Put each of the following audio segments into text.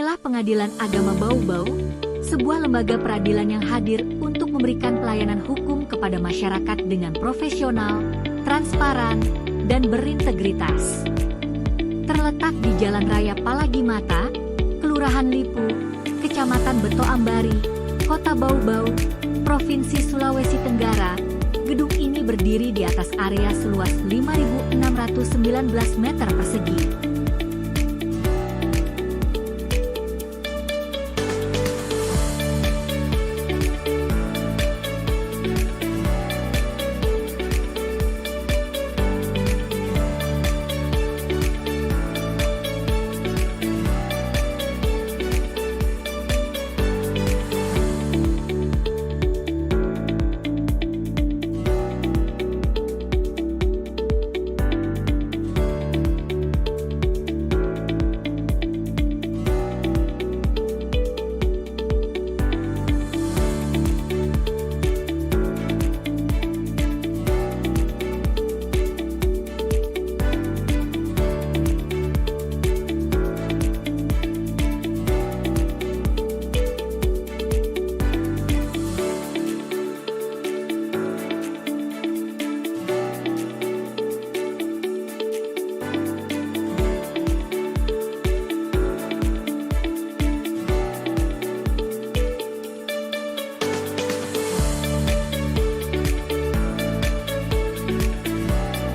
Inilah Pengadilan Agama Bau-Bau, sebuah lembaga peradilan yang hadir untuk memberikan pelayanan hukum kepada masyarakat dengan profesional, transparan, dan berintegritas. Terletak di Jalan Raya Palagimata, Kelurahan Lipu, Kecamatan Beto Ambari, Kota Bau-Bau, Provinsi Sulawesi Tenggara. Gedung ini berdiri di atas area seluas 5.619 meter persegi.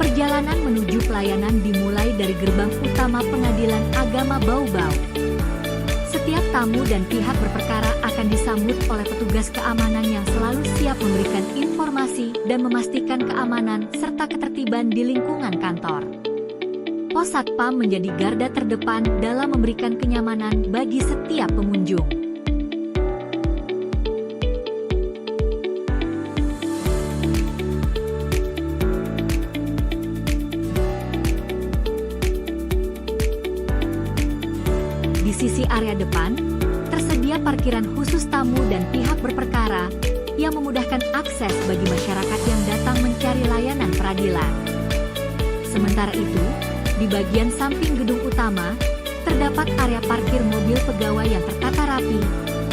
Perjalanan menuju pelayanan dimulai dari gerbang utama Pengadilan Agama Bau-Bau. Setiap tamu dan pihak berperkara akan disambut oleh petugas keamanan yang selalu siap memberikan informasi dan memastikan keamanan serta ketertiban di lingkungan kantor. Pos Satpam menjadi garda terdepan dalam memberikan kenyamanan bagi setiap pengunjung. Di sisi area depan, tersedia parkiran khusus tamu dan pihak berperkara yang memudahkan akses bagi masyarakat yang datang mencari layanan peradilan. Sementara itu, di bagian samping gedung utama, terdapat area parkir mobil pegawai yang tertata rapi.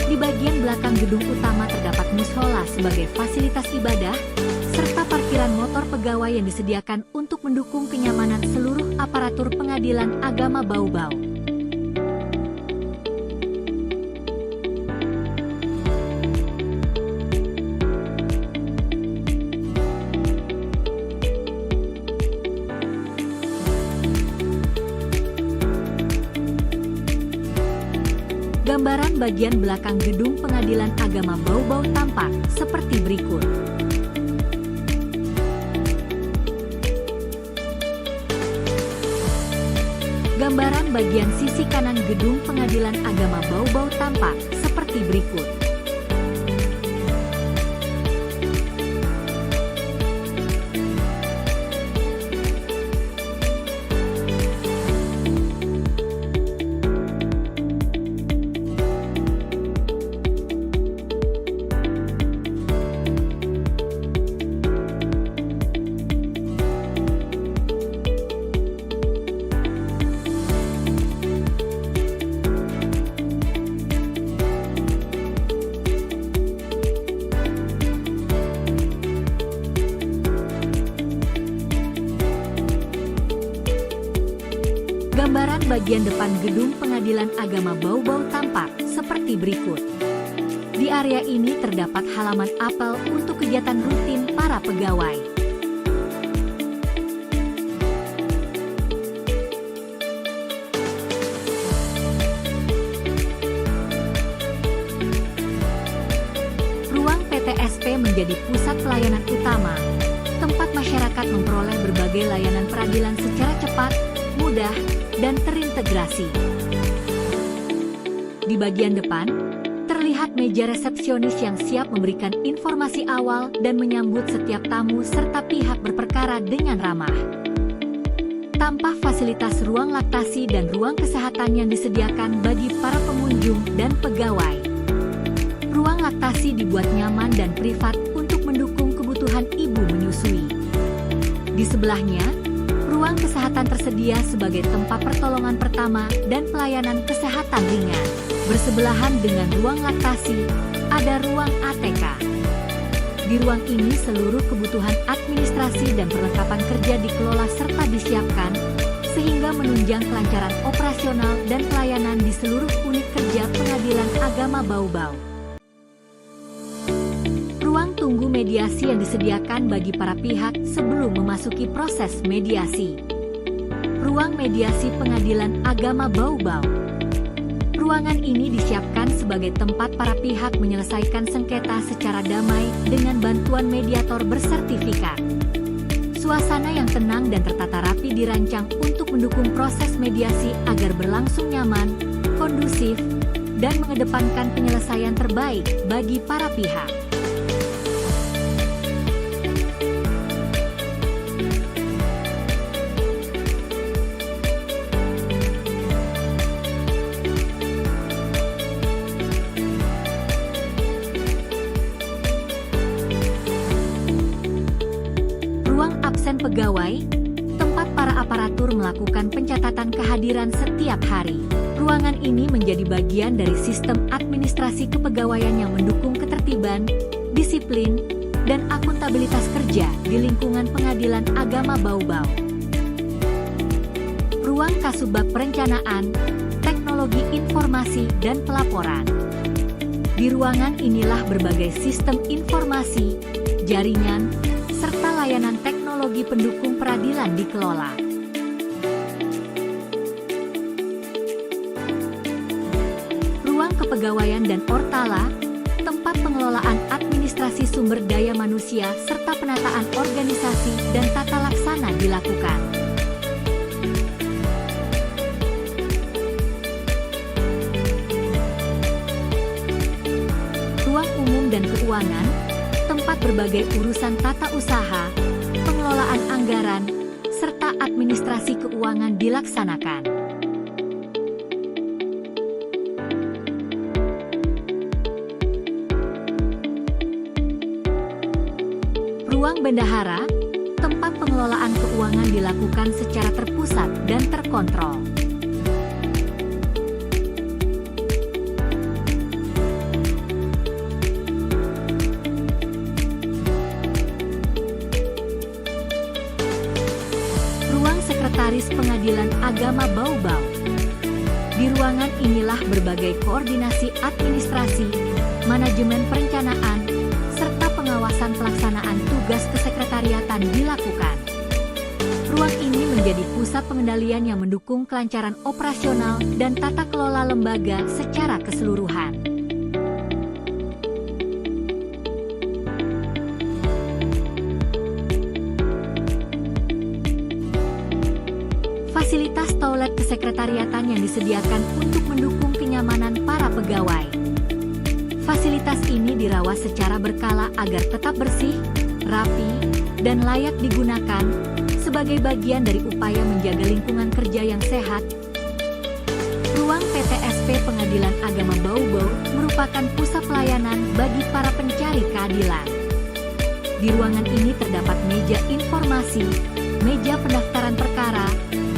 Di bagian belakang gedung utama terdapat mushola sebagai fasilitas ibadah, serta parkiran motor pegawai yang disediakan untuk mendukung kenyamanan seluruh aparatur Pengadilan Agama Bau-Bau. Gambaran bagian belakang gedung Pengadilan Agama Bau-Bau tampak seperti berikut. Gambaran bagian sisi kanan gedung Pengadilan Agama Bau-Bau tampak seperti berikut. Gambaran bagian depan gedung Pengadilan Agama Bau-Bau tampak seperti berikut. Di area ini terdapat halaman apel untuk kegiatan rutin para pegawai. Ruang PTSP menjadi pusat pelayanan utama, tempat masyarakat memperoleh berbagai layanan peradilan secara cepat, mudah, dan terintegrasi. Di bagian depan, terlihat meja resepsionis yang siap memberikan informasi awal dan menyambut setiap tamu serta pihak berperkara dengan ramah. Tanpa fasilitas ruang laktasi dan ruang kesehatan yang disediakan bagi para pengunjung dan pegawai. Ruang laktasi dibuat nyaman dan privat untuk mendukung kebutuhan ibu menyusui. Di sebelahnya, ruang kesehatan tersedia sebagai tempat pertolongan pertama dan pelayanan kesehatan ringan. Bersebelahan dengan ruang laktasi, ada ruang ATK. Di ruang ini seluruh kebutuhan administrasi dan perlengkapan kerja dikelola serta disiapkan, sehingga menunjang kelancaran operasional dan pelayanan di seluruh unit kerja Pengadilan Agama Bau-Bau. Ruang tunggu mediasi yang disediakan bagi para pihak sebelum memasuki proses mediasi. Ruang mediasi Pengadilan Agama Bau-Bau. Ruangan ini disiapkan sebagai tempat para pihak menyelesaikan sengketa secara damai dengan bantuan mediator bersertifikat. Suasana yang tenang dan tertata rapi dirancang untuk mendukung proses mediasi agar berlangsung nyaman, kondusif, dan mengedepankan penyelesaian terbaik bagi para pihak. Ruang absen pegawai, tempat para aparatur melakukan pencatatan kehadiran setiap hari. Ruangan ini menjadi bagian dari sistem administrasi kepegawaian yang mendukung ketertiban, disiplin, dan akuntabilitas kerja di lingkungan Pengadilan Agama Bau-Bau. Ruang Kasubag Perencanaan, Teknologi Informasi dan Pelaporan. Di ruangan inilah berbagai sistem informasi, jaringan, serta layanan teknologi pendukung peradilan dikelola. Ruang Kepegawaian dan Ortala, tempat pengelolaan administrasi sumber daya manusia serta penataan organisasi dan tata laksana dilakukan. Ruang Umum dan Keuangan, tempat berbagai urusan tata usaha, pengelolaan anggaran, serta administrasi keuangan dilaksanakan. Ruang Bendahara, tempat pengelolaan keuangan dilakukan secara terpusat dan terkontrol. Sekretaris Pengadilan Agama Bau-Bau. Di ruangan inilah berbagai koordinasi administrasi, manajemen perencanaan, serta pengawasan pelaksanaan tugas kesekretariatan dilakukan. Ruang ini menjadi pusat pengendalian yang mendukung kelancaran operasional dan tata kelola lembaga secara keseluruhan. Fasilitas toilet kesekretariatan yang disediakan untuk mendukung kenyamanan para pegawai. Fasilitas ini dirawat secara berkala agar tetap bersih, rapi, dan layak digunakan sebagai bagian dari upaya menjaga lingkungan kerja yang sehat. Ruang PTSP Pengadilan Agama Bau-Bau merupakan pusat pelayanan bagi para pencari keadilan. Di ruangan ini terdapat meja informasi, meja pendaftaran perkara,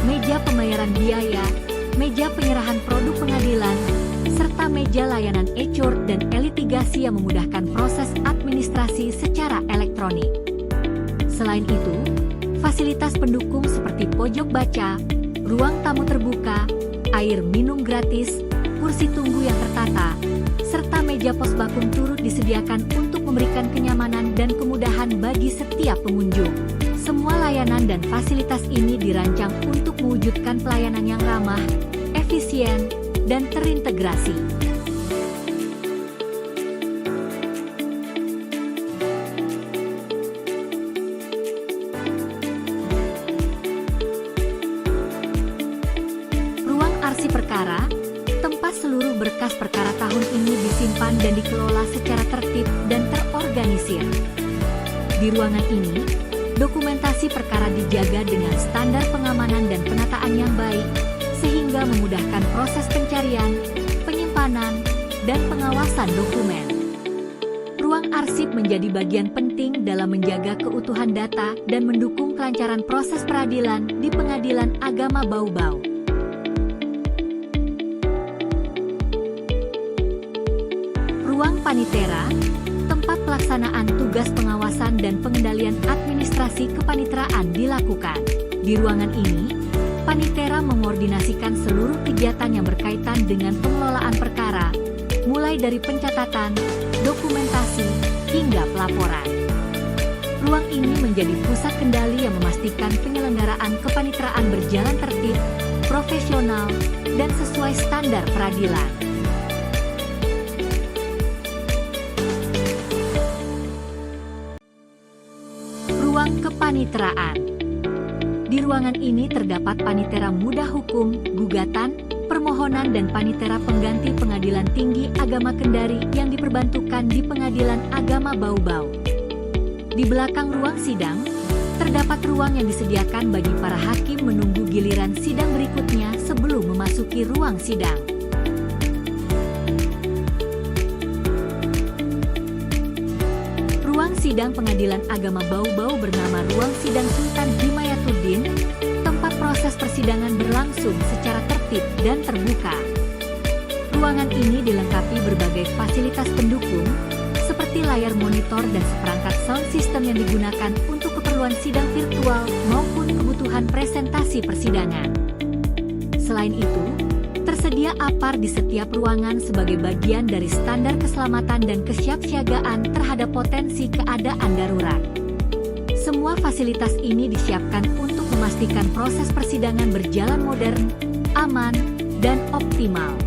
meja pembayaran biaya, meja penyerahan produk pengadilan, serta meja layanan e-court dan e-litigasi yang memudahkan proses administrasi secara elektronik. Selain itu, fasilitas pendukung seperti pojok baca, ruang tamu terbuka, air minum gratis, kursi tunggu yang tertata, serta meja pos bakung turut disediakan untuk memberikan kenyamanan dan kemudahan bagi setiap pengunjung. Semua layanan dan fasilitas ini dirancang untuk mewujudkan pelayanan yang ramah, efisien, dan terintegrasi. Ruang arsip perkara, tempat seluruh berkas perkara tahun ini disimpan dan dikelola secara tertib dan terorganisir. Di ruangan ini, dokumentasi perkara dijaga dengan standar pengamanan dan penataan yang baik, sehingga memudahkan proses pencarian, penyimpanan, dan pengawasan dokumen. Ruang arsip menjadi bagian penting dalam menjaga keutuhan data dan mendukung kelancaran proses peradilan di Pengadilan Agama Bau-Bau. Ruang Panitera, tempat pelaksanaan tugas pengawasan dan pengendalian administrasi kepaniteraan dilakukan. Di ruangan ini, Panitera mengordinasikan seluruh kegiatan yang berkaitan dengan pengelolaan perkara, mulai dari pencatatan, dokumentasi, hingga pelaporan. Ruang ini menjadi pusat kendali yang memastikan penyelenggaraan kepaniteraan berjalan tertib, profesional, dan sesuai standar peradilan. Ruang Kepaniteraan. Di ruangan ini terdapat panitera mudah hukum, gugatan, permohonan dan panitera pengganti Pengadilan Tinggi Agama Kendari yang diperbantukan di Pengadilan Agama Bau-Bau. Di belakang ruang sidang, terdapat ruang yang disediakan bagi para hakim menunggu giliran sidang berikutnya sebelum memasuki ruang sidang. Ruang sidang Pengadilan Agama Bau-Bau bernama Ruang Sidang Sultan Himayatuddin, tempat proses persidangan berlangsung secara tertib dan terbuka. Ruangan ini dilengkapi berbagai fasilitas pendukung, seperti layar monitor dan seperangkat sound system yang digunakan untuk keperluan sidang virtual maupun kebutuhan presentasi persidangan. Selain itu, tersedia APAR di setiap ruangan sebagai bagian dari standar keselamatan dan kesiapsiagaan terhadap potensi keadaan darurat. Semua fasilitas ini disiapkan untuk memastikan proses persidangan berjalan modern, aman, dan optimal.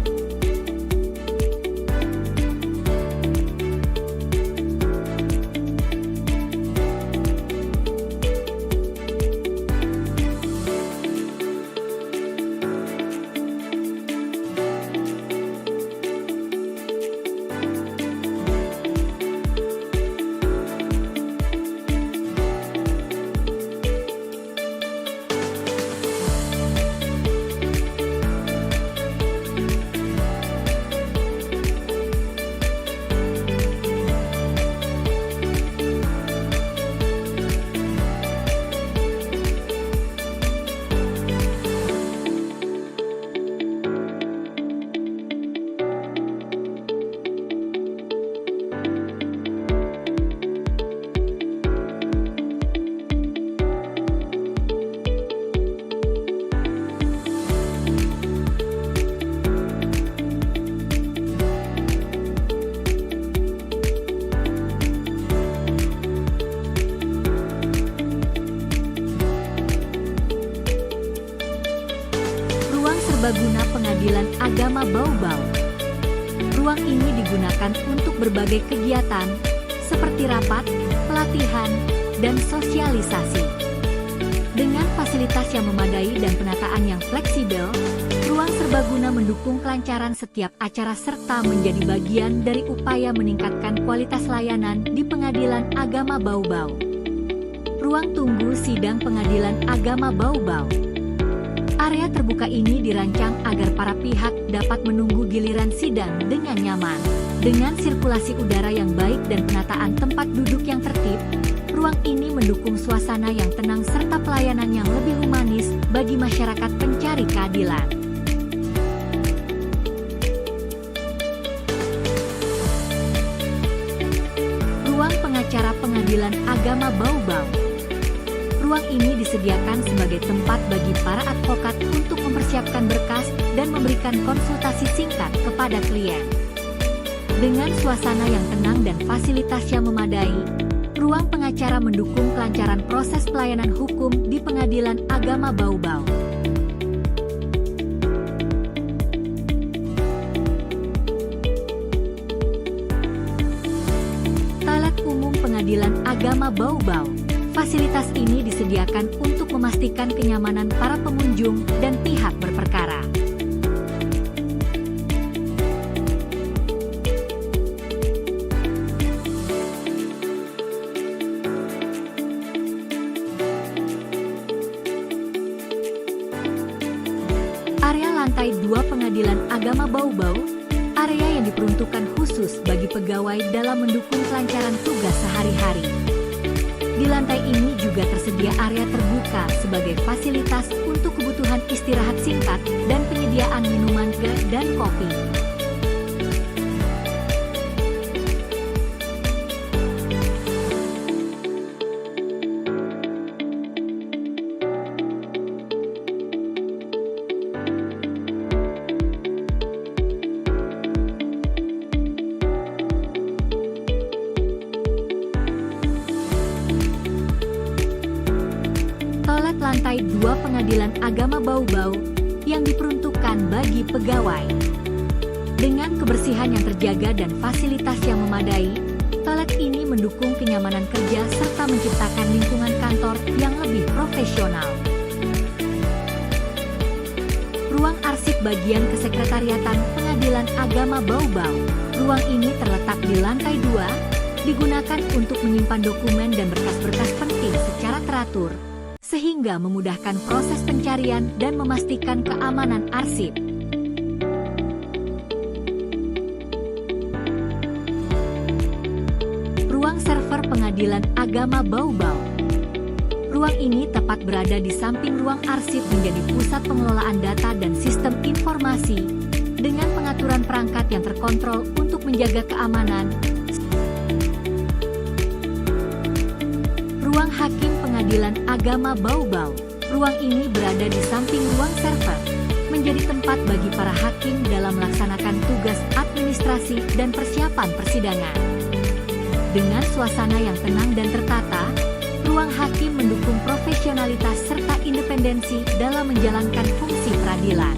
Serbaguna Pengadilan Agama Bau-Bau. Ruang ini digunakan untuk berbagai kegiatan, seperti rapat, pelatihan, dan sosialisasi. Dengan fasilitas yang memadai dan penataan yang fleksibel, ruang serbaguna mendukung kelancaran setiap acara serta menjadi bagian dari upaya meningkatkan kualitas layanan di Pengadilan Agama Bau-Bau. Ruang tunggu sidang Pengadilan Agama Bau-Bau. Area terbuka ini dirancang agar para pihak dapat menunggu giliran sidang dengan nyaman. Dengan sirkulasi udara yang baik dan penataan tempat duduk yang tertib, ruang ini mendukung suasana yang tenang serta pelayanan yang lebih humanis bagi masyarakat pencari keadilan. Ruang pengacara Pengadilan Agama Bau-Bau. Ruang ini disediakan sebagai tempat bagi para advokat untuk mempersiapkan berkas dan memberikan konsultasi singkat kepada klien. Dengan suasana yang tenang dan fasilitas yang memadai, ruang pengacara mendukung kelancaran proses pelayanan hukum di Pengadilan Agama Bau-Bau. Toilet umum Pengadilan Agama Bau-Bau. Fasilitas ini disediakan untuk memastikan kenyamanan para pengunjung dan pihak berperkara. Area lantai 2 Pengadilan Agama Bau-Bau, area yang diperuntukkan khusus bagi pegawai dalam mendukung kelancaran tugas sehari-hari. Di lantai ini juga tersedia area terbuka sebagai fasilitas untuk kebutuhan istirahat singkat dan penyediaan minuman teh dan kopi. lantai 2 Pengadilan Agama Bau-Bau yang diperuntukkan bagi pegawai. Dengan kebersihan yang terjaga dan fasilitas yang memadai, toilet ini mendukung kenyamanan kerja serta menciptakan lingkungan kantor yang lebih profesional. Ruang arsip bagian kesekretariatan Pengadilan Agama Bau-Bau. Ruang ini terletak di lantai 2, digunakan untuk menyimpan dokumen dan berkas-berkas penting secara teratur, sehingga memudahkan proses pencarian dan memastikan keamanan arsip. Ruang server Pengadilan Agama Bau-Bau. Ruang ini tepat berada di samping ruang arsip menjadi pusat pengelolaan data dan sistem informasi, dengan pengaturan perangkat yang terkontrol untuk menjaga keamanan. Ruang Hakim Pengadilan Agama Bau-Bau. Ruang ini berada di samping ruang server, menjadi tempat bagi para hakim dalam melaksanakan tugas administrasi dan persiapan persidangan. Dengan suasana yang tenang dan tertata, ruang hakim mendukung profesionalitas serta independensi dalam menjalankan fungsi peradilan.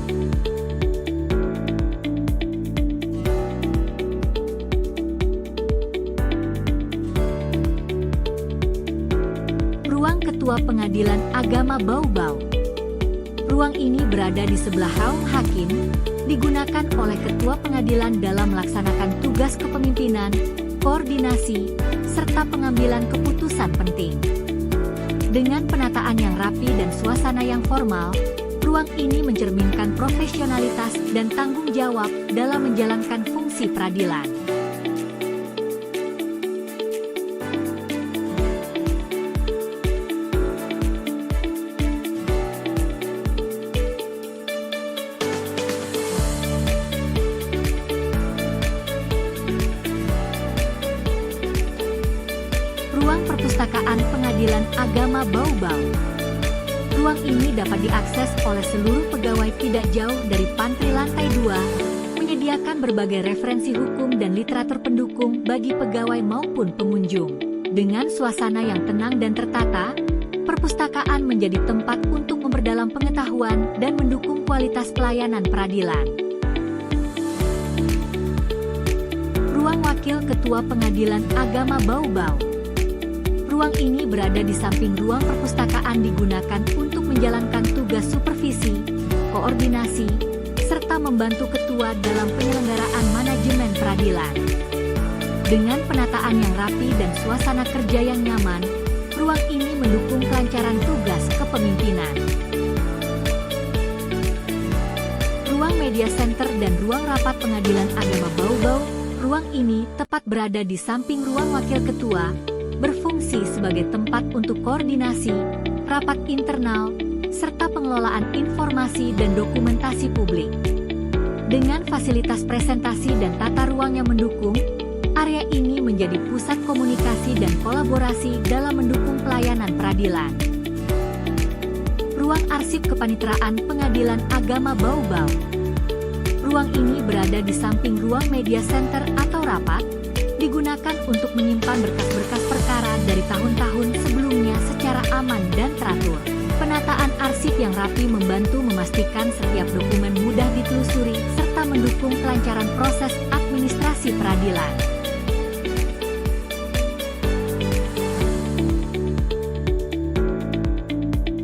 Ruang Ketua Pengadilan Agama Bau-Bau. Ruang ini berada di sebelah ruang hakim, digunakan oleh Ketua Pengadilan dalam melaksanakan tugas kepemimpinan, koordinasi, serta pengambilan keputusan penting. Dengan penataan yang rapi dan suasana yang formal, ruang ini mencerminkan profesionalitas dan tanggung jawab dalam menjalankan fungsi peradilan. Ruang Perpustakaan Pengadilan Agama Bau-Bau. Ruang ini dapat diakses oleh seluruh pegawai tidak jauh dari pantry lantai 2, menyediakan berbagai referensi hukum dan literatur pendukung bagi pegawai maupun pengunjung. Dengan suasana yang tenang dan tertata, perpustakaan menjadi tempat untuk memperdalam pengetahuan dan mendukung kualitas pelayanan peradilan. Ruang Wakil Ketua Pengadilan Agama Bau-Bau. Ruang ini berada di samping ruang perpustakaan, digunakan untuk menjalankan tugas supervisi, koordinasi, serta membantu ketua dalam penyelenggaraan manajemen peradilan. Dengan penataan yang rapi dan suasana kerja yang nyaman, ruang ini mendukung kelancaran tugas kepemimpinan. Ruang Media Center dan Ruang Rapat Pengadilan Agama Bau-Bau. Ruang ini tepat berada di samping ruang Wakil Ketua, berfungsi sebagai tempat untuk koordinasi, rapat internal, serta pengelolaan informasi dan dokumentasi publik. Dengan fasilitas presentasi dan tata ruang yang mendukung, area ini menjadi pusat komunikasi dan kolaborasi dalam mendukung pelayanan peradilan. Ruang Arsip Kepaniteraan Pengadilan Agama Bau-Bau. Ruang ini berada di samping ruang Media Center atau rapat, digunakan untuk menyimpan berkas-berkas perkara dari tahun-tahun sebelumnya secara aman dan teratur. Penataan arsip yang rapi membantu memastikan setiap dokumen mudah ditelusuri serta mendukung kelancaran proses administrasi peradilan.